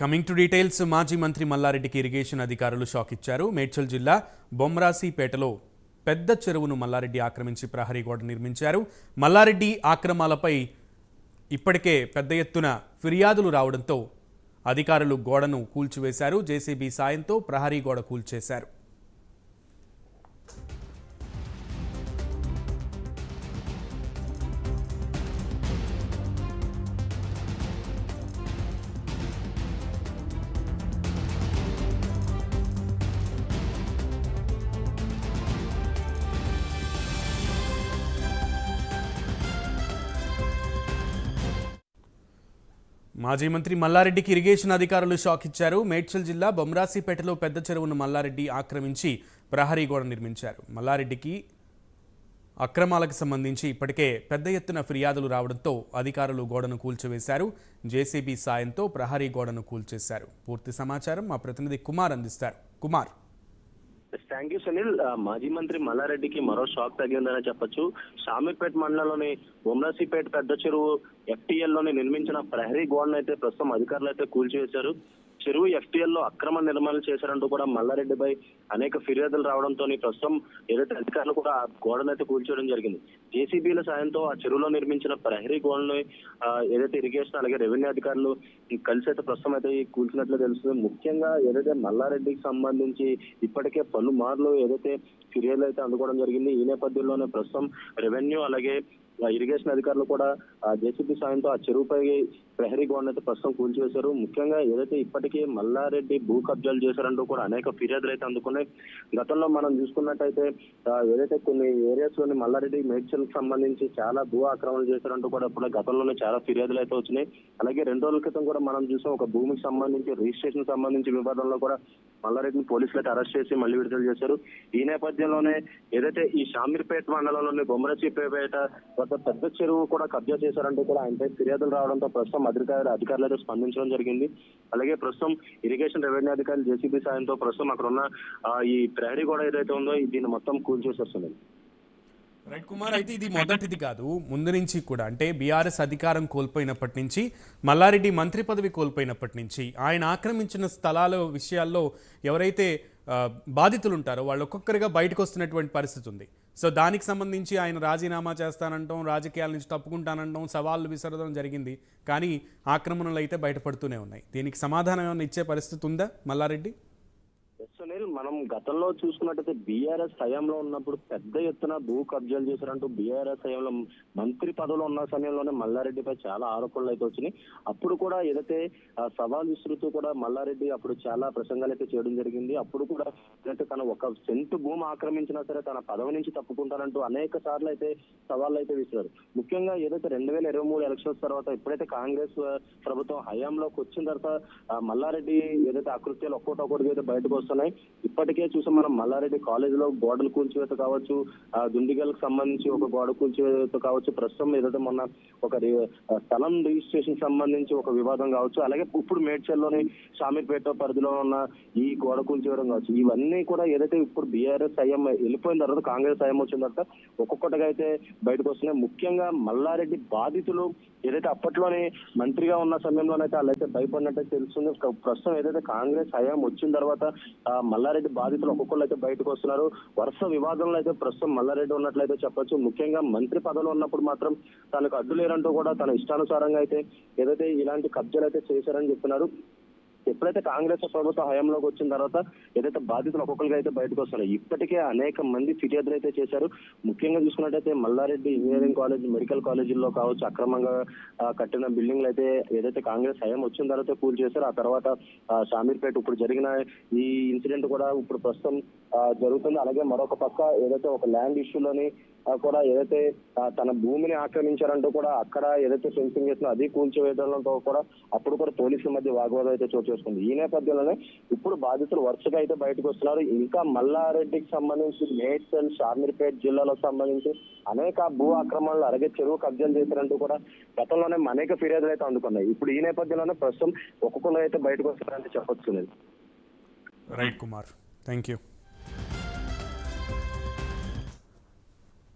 Coming to details. మాజీ మంత్రి మల్లారెడ్డికి irrigation అధికారులు షాక్ ఇచ్చారు. మేడ్చల్ జిల్లా బొమ్రాసిపేటలో పెద్ద చెరువును మల్లారెడ్డి ఆక్రమించి ప్రహరీ గోడ నిర్మించారు. మల్లారెడ్డి ఆక్రమాలపై ఇప్పటికే పెద్ద ఎత్తున ఫిర్యాదులు రావడంతో అధికారులు గోడను కూల్చివేశారు. జేసీబీ సాయంతో ప్రహరీ గోడ కూల్చేశారు. మాజీ మంత్రి మల్లారెడ్డికి ఇరిగేషన్ అధికారులు షాక్ ఇచ్చారు. మేడ్చల్ జిల్లా బొమ్రాసిపేటలో పెద్ద చెరువును మల్లారెడ్డి ఆక్రమించి ప్రహరీ గోడ నిర్మించారు. మల్లారెడ్డికి అక్రమాలకు సంబంధించి ఇప్పటికే పెద్ద ఎత్తున ఫిర్యాదులు రావడంతో అధికారులు గోడను కూల్చివేశారు. జేసీబీ సాయంతో ప్రహరీ గోడను కూల్చేశారు. పూర్తి సమాచారం మా ప్రతినిధి కుమార్ అందిస్తారు. కుమార్. Thank you Sunil. మాజీ మంత్రి మల్లారెడ్డికి మరో షాక్ తగ్గిందని చెప్పొచ్చు. షామీర్పేట మండలంలోని బొమ్రాసిపేట పెద్ద చెరువు FTL లోని నిర్మించిన ప్రహరీ గోడను అయితే ప్రస్తుతం అధికారులు అయితే కూల్చివేశారు. చెరువు FTL లో అక్రమ నిర్మాణాలు చేశారంటూ కూడా మల్లారెడ్డిపై అనేక ఫిర్యాదులు రావడంతో ప్రస్తుతం ఏదైతే అధికారులు కూడా ఆ గోడను అయితే కూల్చేయడం జరిగింది. జేసీబీల సాయంతో ఆ చెరువులో నిర్మించిన ప్రహరీ గోడను ఏదైతే ఇరిగేషన్ అలాగే రెవెన్యూ అధికారులు కలిసి అయితే ప్రస్తుతం అయితే కూల్చినట్లు తెలుస్తుంది. ముఖ్యంగా ఏదైతే మల్లారెడ్డికి సంబంధించి ఇప్పటికే పలుమార్లు ఏదైతే ఫిర్యాదులు అయితే అందుకోవడం జరిగింది. ఈ నేపథ్యంలోనే ప్రస్తుతం రెవెన్యూ అలాగే ఇరిగేషన్ అధికారులు కూడా జేసీబీ సాయంతో ఆ చెరువుపై ప్రహరీ గోడను అయితే ప్రస్తుతం కూల్చివేశారు. ముఖ్యంగా ఏదైతే ఇప్పటికే మల్లారెడ్డి భూ కబ్జాలు చేశారంటూ కూడా అనేక ఫిర్యాదులు అయితే అందుకున్నాయి. గతంలో మనం చూసుకున్నట్టయితే ఏదైతే కొన్ని ఏరియాస్ లోని మల్లారెడ్డి మేడ్చల్ సంబంధించి చాలా భూ ఆక్రమణలు చేశారంటూ కూడా గతంలోనే చాలా ఫిర్యాదులు అయితే వచ్చినాయి. అలాగే 2 రోజుల క్రితం కూడా మనం చూసాం ఒక భూమికి సంబంధించి రిజిస్ట్రేషన్ సంబంధించి వివాదంలో కూడా మల్లారెడ్డిని పోలీసులు అయితే అరెస్ట్ చేసి మళ్ళీ విడుదల చేశారు. ఈ నేపథ్యంలోనే ఏదైతే ఈ షామీర్పేట మండలంలోని బొమ్మరసిపేట వద్ద పెద్ద చెరువు కూడా కబ్జా చేశారంటూ కూడా ఆయనపై ఫిర్యాదులు రావడంతో ప్రస్తుతం అధికారులు అయితే స్పందించడం జరిగింది. అలాగే ప్రస్తుతం ఇరిగేషన్ రెవెన్యూ అధికారులు జేసీబీ సాయంతో ప్రస్తుతం అక్కడ ఉన్న ఈ ప్రహరీ గోడ ఏదైతే ఉందో దీన్ని మొత్తం కూల్చేసేస్తుంది. రైట్ కుమార్. అయితే ఇది మొదటిది కాదు, ముందు నుంచి కూడా అంటే బీఆర్ఎస్ అధికారం కోల్పోయినప్పటి నుంచి, మల్లారెడ్డి మంత్రి పదవి కోల్పోయినప్పటి నుంచి ఆయన ఆక్రమించిన స్థలాల విషయాల్లో ఎవరైతే బాధితులు ఉంటారో వాళ్ళు ఒక్కొక్కరిగా బయటకు వస్తున్నటువంటి పరిస్థితి ఉంది. సో దానికి సంబంధించి ఆయన రాజీనామా చేస్తానంటాం, రాజకీయాల నుంచి తప్పుకుంటానంటాం, సవాళ్ళు విసరడం జరిగింది. కానీ ఆక్రమణలు అయితే బయటపడుతూనే ఉన్నాయి. దీనికి సమాధానం ఏమైనా ఇచ్చే పరిస్థితి ఉందా మల్లారెడ్డి? సునీల్, మనం గతంలో చూసుకున్నట్టయితే బీఆర్ఎస్ హయాంలో ఉన్నప్పుడు పెద్ద ఎత్తున భూ కబ్జాలు చేశారంటూ బీఆర్ఎస్ హయాంలో మంత్రి పదవిలో ఉన్న సమయంలోనే మల్లారెడ్డిపై చాలా ఆరోపణలు అయితే వచ్చినాయి. అప్పుడు కూడా ఏదైతే సవాల్ విసురుతూ కూడా మల్లారెడ్డి అప్పుడు చాలా ప్రసంగాలు అయితే చేయడం జరిగింది. అప్పుడు కూడా ఏదైతే తన ఒక సెంటు భూమి ఆక్రమించినా సరే తన పదవి నుంచి తప్పుకుంటారంటూ అనేక సార్లు అయితే సవాళ్ళు అయితే విసిరారు. ముఖ్యంగా ఏదైతే 2023 ఎలక్షన్స్ తర్వాత ఎప్పుడైతే కాంగ్రెస్ ప్రభుత్వం హయాంలోకి వచ్చిన తర్వాత మల్లారెడ్డి ఏదైతే అకృత్యాలు ఒక్కొక్కటి అయితే బయటకు వస్తున్నాయి. ఇప్పటికే చూసాం మనం మల్లారెడ్డి కాలేజీలో గోడలు కూల్చివేత కావచ్చు, దుండిగల్కి సంబంధించి ఒక గోడ కూల్చివేత కావచ్చు, ప్రస్తుతం ఏదైతే మొన్న ఒక స్థలం రిజిస్ట్రేషన్ సంబంధించి ఒక వివాదం కావచ్చు, అలాగే ఇప్పుడు మేడ్చల్లోని షామీర్పేట పరిధిలో ఉన్న ఈ గోడ కూల్చివేయడం కావచ్చు, ఇవన్నీ కూడా ఏదైతే ఇప్పుడు బీఆర్ఎస్ హయాం వెళ్ళిపోయిన తర్వాత కాంగ్రెస్ హయాం వచ్చిన తర్వాత ఒక్కొక్కటిగా అయితే బయటకు వస్తున్నాయి. ముఖ్యంగా మల్లారెడ్డి బాధితులు ఏదైతే అప్పట్లోనే మంత్రిగా ఉన్న సమయంలోనైతే వాళ్ళైతే భయపడినట్టే తెలుస్తుంది. ప్రస్తుతం ఏదైతే కాంగ్రెస్ హయాం వచ్చిన తర్వాత మల్లారెడ్డి బాధితులు ఒక్కొక్కరు అయితే బయటకు వస్తున్నారు. వరుస వివాదంలో అయితే ప్రస్తుతం మల్లారెడ్డి ఉన్నట్లయితే చెప్పొచ్చు. ముఖ్యంగా మంత్రి పదవిలో ఉన్నప్పుడు మాత్రం తనకు అడ్డు లేరంటూ కూడా తన ఇష్టానుసారంగా అయితే ఏదైతే ఇలాంటి కబ్జాలు అయితే చేశారని చెప్తున్నారు. ఎప్పుడైతే కాంగ్రెస్ ప్రభుత్వం హయాంలోకి వచ్చిన తర్వాత ఏదైతే బాధితులు ఒక్కొక్కరిగా అయితే బయటకు వస్తున్నారు. ఇప్పటికే అనేక మంది ఫిర్యాదులు అయితే చేశారు. ముఖ్యంగా చూసుకున్నట్టయితే మల్లారెడ్డి ఇంజనీరింగ్ కాలేజ్, మెడికల్ కాలేజీల్లో కావచ్చు, అక్రమంగా కట్టిన బిల్డింగ్లు అయితే ఏదైతే కాంగ్రెస్ హయాం వచ్చిన తర్వాత కూల్ చేశారు. ఆ తర్వాత షామీర్పేట ఇప్పుడు జరిగిన ఈ ఇన్సిడెంట్ కూడా ఇప్పుడు ప్రస్తుతం జరుగుతుంది. అలాగే మరొక పక్క ఏదైతే ఒక ల్యాండ్ ఇష్యూలోని కూడా ఏదైతే తన భూమిని ఆక్రమించారంటూ కూడా అక్కడ ఏదైతే ఫెన్సింగ్ చేసినా అది కూల్చివేయడంతో కూడా అప్పుడు కూడా పోలీసుల మధ్య వాగ్వాదం అయితే చోటు చేసుకుంది. ఈ నేపథ్యంలోనే ఇప్పుడు బాధితులు వరుసగా అయితే బయటకు వస్తున్నారు. ఇంకా మల్లారెడ్డికి సంబంధించి మేడ్చల్, షామీర్పేట జిల్లాలకు సంబంధించి అనేక భూ ఆక్రమణలు అలాగే చెరువు కబ్జాలు చేశారంటూ కూడా గతంలోనే అనేక ఫిర్యాదులు అయితే అందుకున్నాయి. ఇప్పుడు ఈ నేపథ్యంలోనే ప్రస్తుతం ఒక్కొక్కరు అయితే బయటకు వస్తారంటే చెప్పొచ్చు. Right Kumar, thank you.